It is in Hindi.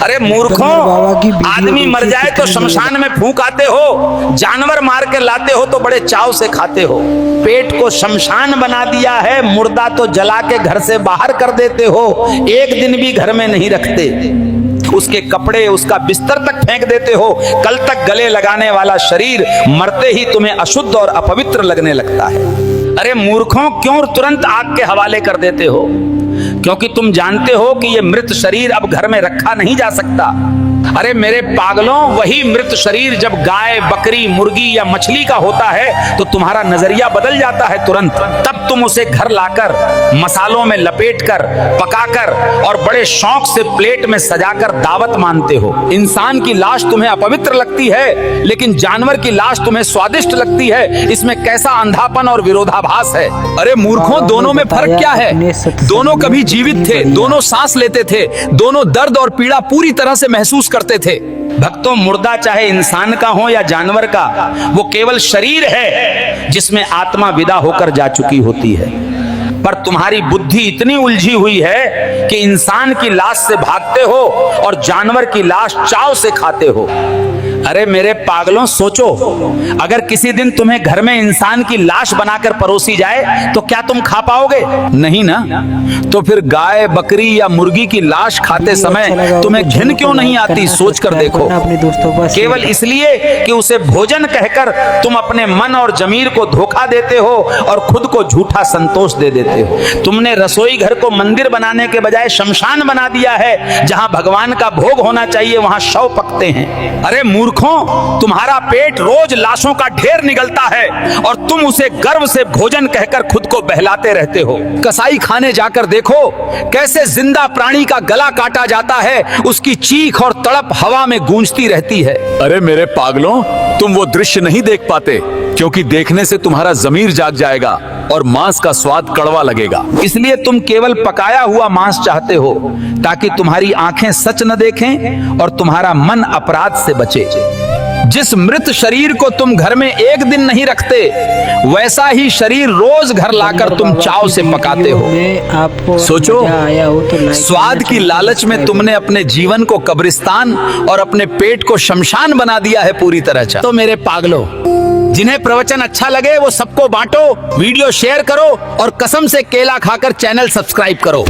अरे मूर्खों, आदमी मर जाए तो शमशान में फूंक आते हो, जानवर मार के लाते हो तो बड़े चाव से खाते हो। पेट को शमशान बना दिया है, मुर्दा तो जला के घर से बाहर कर देते हो, एक दिन भी घर में नहीं रखते। उसके कपड़े, उसका बिस्तर तक फेंक देते हो। कल तक गले लगाने वाला शरीर मरते ही तुम्हें अशुद्ध और अपवित्र लगने लगता है। अरे मूर्खों, क्यों तुरंत आग के हवाले कर देते हो? क्योंकि तुम जानते हो कि यह मृत शरीर अब घर में रखा नहीं जा सकता। अरे मेरे पागलों, वही मृत शरीर जब गाय, बकरी, मुर्गी या मछली का होता है तो तुम्हारा नजरिया बदल जाता है तुरंत। तब तुम उसे घर लाकर मसालों में लपेटकर, पकाकर और बड़े शौक से प्लेट में सजाकर दावत मानते हो। इंसान की लाश तुम्हें अपवित्र लगती है, लेकिन जानवर की लाश तुम्हें स्वादिष्ट लगती है। इसमें कैसा अंधापन और विरोधाभास है। अरे मूर्खों, दोनों में फर्क क्या है? दोनों कभी जीवित थे, दोनों सांस लेते थे, दोनों दर्द और पीड़ा पूरी तरह से महसूस करते थे। भक्तों, मुर्दा चाहे इंसान का हो या जानवर का, वो केवल शरीर है जिसमें आत्मा विदा होकर जा चुकी होती है। पर तुम्हारी बुद्धि इतनी उलझी हुई है कि इंसान की लाश से भागते हो और जानवर की लाश चाव से खाते हो। अरे मेरे पागलों, सोचो, अगर किसी दिन तुम्हें घर में इंसान की लाश बनाकर परोसी जाए तो क्या तुम खा पाओगे? नहीं ना। तो फिर गाय, बकरी या मुर्गी की लाश खाते समय तुम्हें घिन क्यों नहीं आती? सोच कर देखो। केवल इसलिए कि उसे भोजन कहकर तुम अपने मन और जमीर को धोखा देते हो और खुद को झूठा संतोष दे देते हो। तुमने रसोई घर को मंदिर बनाने के बजाय शमशान बना दिया है। जहां भगवान का भोग होना चाहिए वहां शव पकते हैं। अरे मूर्खों, तुम्हारा पेट रोज लाशों का ढेर निगलता है और तुम उसे गर्व से भोजन कहकर खुद को बहलाते रहते हो। कसाई खाने जाकर देखो कैसे जिंदा प्राणी का गला काटा जाता है, उसकी चीख और तड़प हवा में गूंजती रहती है। अरे मेरे पागलों, तुम वो दृश्य नहीं देख पाते क्योंकि देखने से तुम्हारा जमीर जाग जाएगा और मांस का स्वाद कड़वा लगेगा। इसलिए तुम केवल पकाया हुआ मांस चाहते हो ताकि तुम्हारी आंखें सच न देखें और तुम्हारा मन अपराध से बचे। जिस मृत शरीर को तुम घर में एक दिन नहीं रखते, वैसा ही शरीर रोज घर लाकर तुम चाव से पकाते हो। सोचो, स्वाद की लालच में तुमने अपने जीवन को कब्रिस्तान और अपने पेट को शमशान बना दिया है पूरी तरह। तो मेरे पागलों, जिन्हें प्रवचन अच्छा लगे वो सबको बांटो, वीडियो शेयर करो और कसम से केला खाकर चैनल सब्सक्राइब करो।